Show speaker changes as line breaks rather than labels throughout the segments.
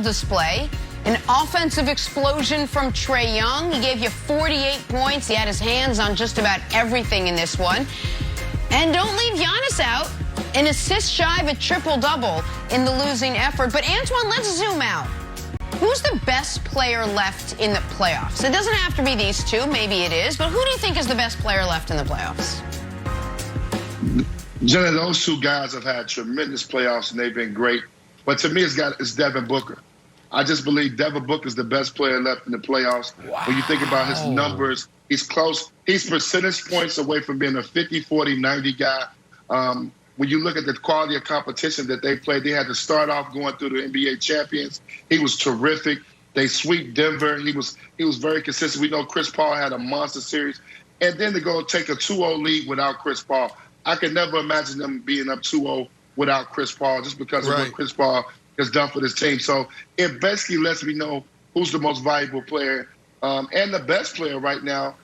display. An offensive explosion from Trae Young. He gave you 48 points. He had his hands on just about everything in this one. And don't leave Giannis out. An assist shy of a triple-double in the losing effort. But Antoine, let's zoom out. Who's the best player left in the playoffs? It doesn't have to be these two. Maybe it is. But who do you think is the best player left in the playoffs?
Jenna, those two guys have had tremendous playoffs, and they've been great. But to me, it's Devin Booker. I just believe Devin Booker is the best player left in the playoffs. Wow. When you think about his numbers, he's close. He's percentage points away from being a 50, 40, 90 guy. When you look at the quality of competition that they played, they had to start off going through the NBA champions. He was terrific. They sweep Denver. He was very consistent. We know Chris Paul had a monster series. And then to go take a 2-0 lead without Chris Paul. I could never imagine them being up 2-0 without Chris Paul just because of what Chris Paul has done for this team. So it basically lets me know who's the most valuable player and the best player right now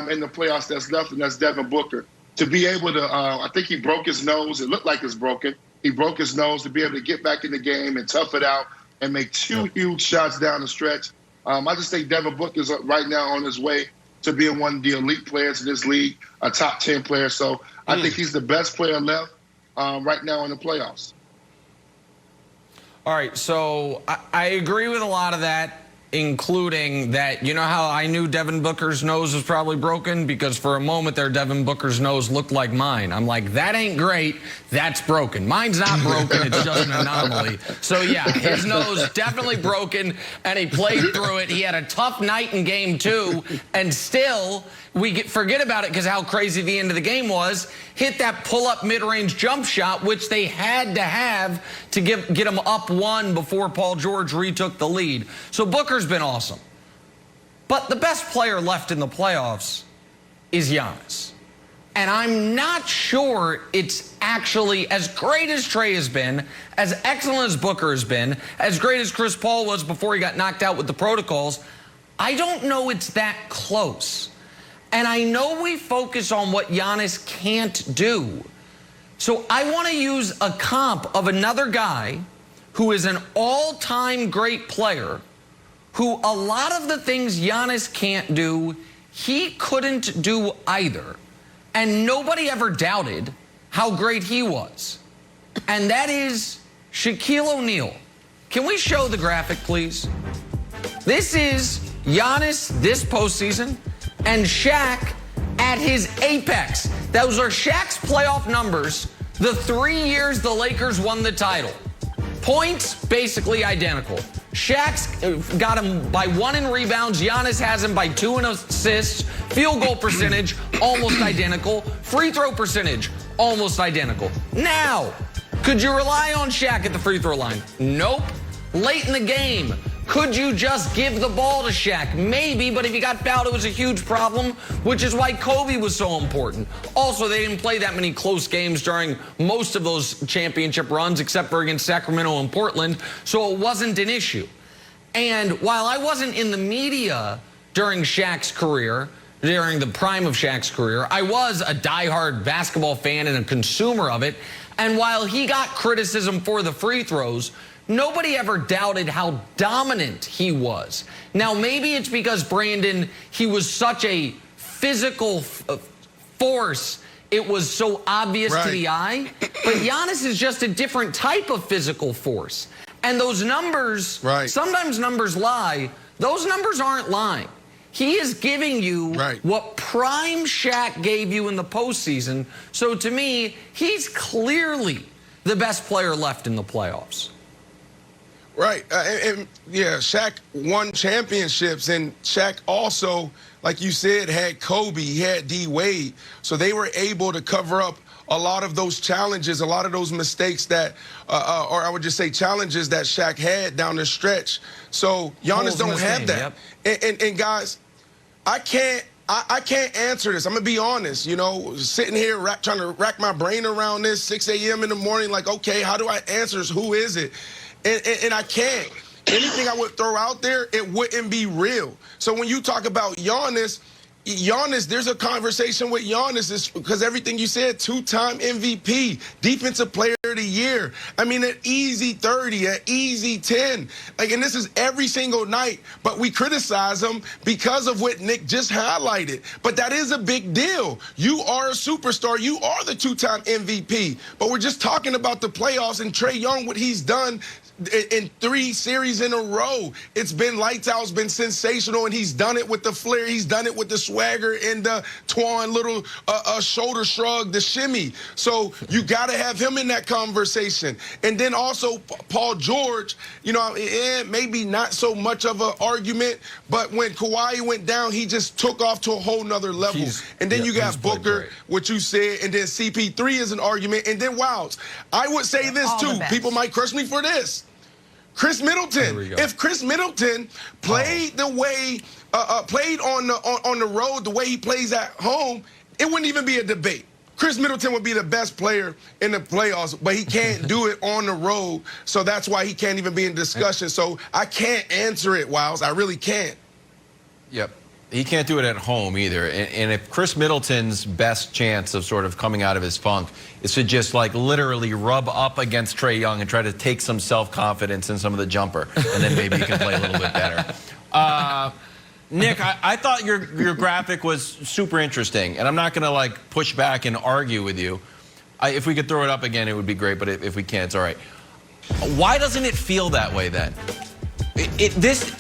in the playoffs that's left, and that's Devin Booker. To be able to, I think he broke his nose. It looked like it's broken. He broke his nose to be able to get back in the game and tough it out and make two huge shots down the stretch. I just think Devin Booker is right now on his way to being one of the elite players in this league, a top 10 player. So I think he's the best player left right now in the playoffs.
All right, so I agree with a lot of that, including that, you know how I knew Devin Booker's nose was probably broken? Because for a moment there, Devin Booker's nose looked like mine. I'm like, that ain't great, that's broken. Mine's not broken, it's just an anomaly. So yeah, his nose definitely broken, and he played through it. He had a tough night in game 2, and still, we forget about it because how crazy the end of the game was. Hit that pull-up mid-range jump shot, which they had to have to get him up 1 before Paul George retook the lead. So Booker's been awesome. But the best player left in the playoffs is Giannis. And I'm not sure it's actually as great as Trae has been, as excellent as Booker has been, as great as Chris Paul was before he got knocked out with the protocols. I don't know it's that close. And I know we focus on what Giannis can't do. So I want to use a comp of another guy who is an all-time great player, who a lot of the things Giannis can't do, he couldn't do either. And nobody ever doubted how great he was. And that is Shaquille O'Neal. Can we show the graphic, please? This is Giannis this postseason and Shaq at his apex. Those are Shaq's playoff numbers the 3 years the Lakers won the title. Points, basically identical. Shaq's got him by 1 in rebounds. Giannis has him by 2 in assists. Field goal percentage, almost identical. Free throw percentage, almost identical. Now, could you rely on Shaq at the free throw line? Nope. Late in the game, could you just give the ball to Shaq? Maybe, but if he got fouled, it was a huge problem, which is why Kobe was so important. Also, they didn't play that many close games during most of those championship runs, except for against Sacramento and Portland, so it wasn't an issue. And while I wasn't in the media during Shaq's career, during the prime of Shaq's career, I was a diehard basketball fan and a consumer of it. And while he got criticism for the free throws, nobody ever doubted how dominant he was. Now, maybe it's because, Brandon, he was such a physical force, it was so obvious to the eye. But Giannis is just a different type of physical force. And those numbers, sometimes numbers lie. Those numbers aren't lying. He is giving you what prime Shaq gave you in the postseason. So to me, he's clearly the best player left in the playoffs.
Right. Yeah, Shaq won championships, and Shaq also, like you said, had Kobe, he had D-Wade. So they were able to cover up a lot of those challenges, a lot of those mistakes that, or I would just say challenges that Shaq had down the stretch. So Giannis don't have that. And guys, I can't answer this. I'm going to be honest, you know, sitting here trying to rack my brain around this, 6 a.m. in the morning, like, okay, how do I answer this? Who is it? And I can't. Anything I would throw out there, it wouldn't be real. So when you talk about Giannis, there's a conversation with Giannis because everything you said, 2-time MVP, defensive player of the year. I mean, an easy 30, an easy 10. Like, and this is every single night, but we criticize him because of what Nick just highlighted. But that is a big deal. You are a superstar. You are the two-time MVP. But we're just talking about the playoffs and Trae Young, what he's done in 3 series in a row. It's been lights out. It's been sensational, and he's done it with the flair. He's done it with the swagger and the Twan little shoulder shrug, the shimmy. So you got to have him in that conversation. And then also Paul George, you know, maybe not so much of an argument, but when Kawhi went down, he just took off to a whole nother level. And then you got Booker, what you said, and then CP3 is an argument, and then Wilds. I would say this too. People might crush me for this. Chris Middleton. If Chris Middleton played the way played on the road the way he plays at home, it wouldn't even be a debate. Chris Middleton would be the best player in the playoffs, but he can't do it on the road, so that's why he can't even be in discussion. So I can't answer it, Wiles. I really can't.
Yep. He can't do it at home either. And if Chris Middleton's best chance of sort of coming out of his funk is to just like literally rub up against Trae Young and try to take some self-confidence in some of the jumper, and then maybe he can play a little bit better. Nick, I thought your graphic was super interesting, and I'm not going to like push back and argue with you. If we could throw it up again, it would be great, but if we can't, it's all right. Why doesn't it feel that way then?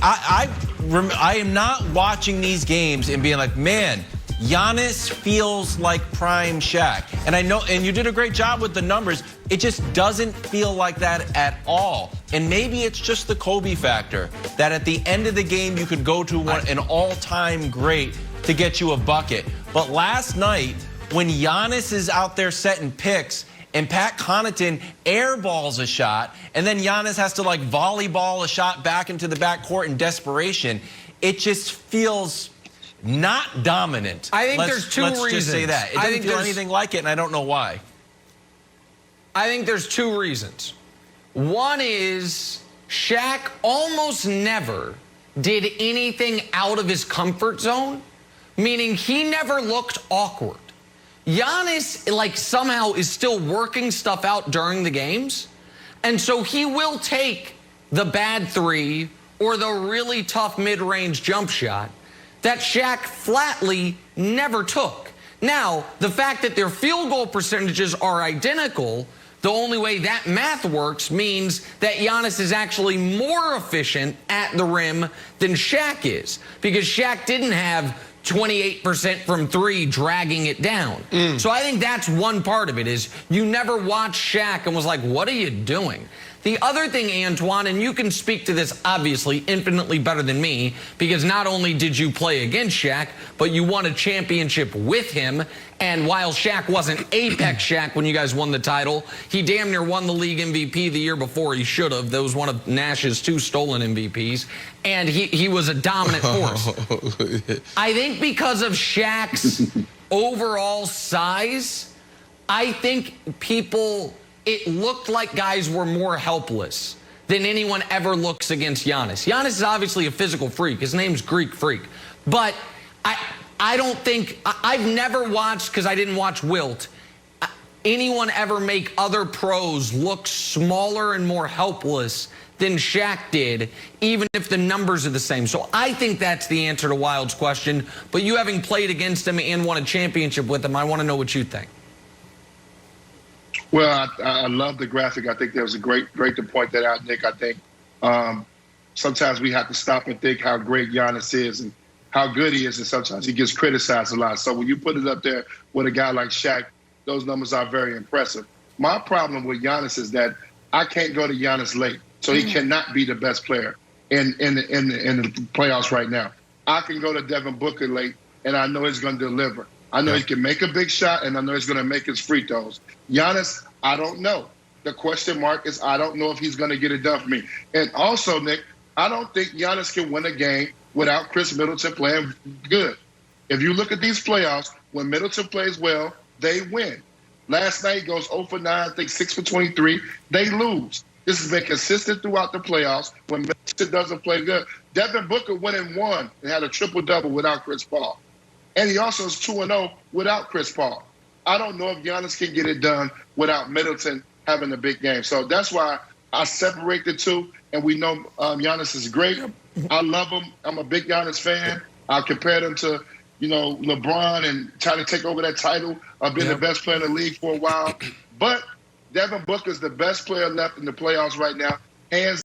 I am not watching these games and being like, man, Giannis feels like prime Shaq. And I know, and you did a great job with the numbers. It just doesn't feel like that at all. And maybe it's just the Kobe factor, that at the end of the game, you could go to an all-time great to get you a bucket. But last night, when Giannis is out there setting picks, and Pat Connaughton airballs a shot, and then Giannis has to like volleyball a shot back into the backcourt in desperation. It just feels not dominant.
I think there's two reasons.
Let's just say that. It doesn't feel anything like it, and I don't know why.
I think there's 2 reasons. One is Shaq almost never did anything out of his comfort zone, meaning he never looked awkward. Giannis, like, somehow is still working stuff out during the games. And so he will take the bad 3 or the really tough mid-range jump shot that Shaq flatly never took. Now, the fact that their field goal percentages are identical, the only way that math works means that Giannis is actually more efficient at the rim than Shaq is, because Shaq didn't have 28% from 3 dragging it down. So I think that's one part of it, is you never watched Shaq and was like, what are you doing? The other thing, Antoine, and you can speak to this obviously infinitely better than me, because not only did you play against Shaq, but you won a championship with him. And while Shaq wasn't Apex Shaq when you guys won the title, he damn near won the league MVP the year before. He should have. That was one of Nash's 2 stolen MVPs. And he was a dominant force. I think because of Shaq's overall size, I think it looked like guys were more helpless than anyone ever looks against Giannis. Giannis is obviously a physical freak. His name's Greek Freak. But I don't think, I've never watched, because I didn't watch Wilt, anyone ever make other pros look smaller and more helpless than Shaq did, even if the numbers are the same. So I think that's the answer to Wild's question. But you having played against him and won a championship with him, I want to know what you think.
Well, I love the graphic. I think that was great to point that out, Nick. I think sometimes we have to stop and think how great Giannis is and how good he is, and sometimes he gets criticized a lot. So when you put it up there with a guy like Shaq, those numbers are very impressive. My problem with Giannis is that I can't go to Giannis late, so he cannot be the best player in the playoffs right now. I can go to Devin Booker late, and I know he's going to deliver. I know he can make a big shot, and I know he's going to make his free throws. Giannis, I don't know. The question mark is I don't know if he's going to get it done for me. And also, Nick, I don't think Giannis can win a game without Chris Middleton playing good. If you look at these playoffs, when Middleton plays well, they win. Last night he goes 0 for 9, I think 6 for 23. They lose. This has been consistent throughout the playoffs. When Middleton doesn't play good, Devin Booker went and won and had a triple-double without Chris Paul. And he also is 2-0 without Chris Paul. I don't know if Giannis can get it done without Middleton having a big game. So that's why I separate the two, and we know Giannis is great. I love him. I'm a big Giannis fan. I compare him to, LeBron and try to take over that title of being the best player in the league for a while. But Devin Booker is the best player left in the playoffs right now, hands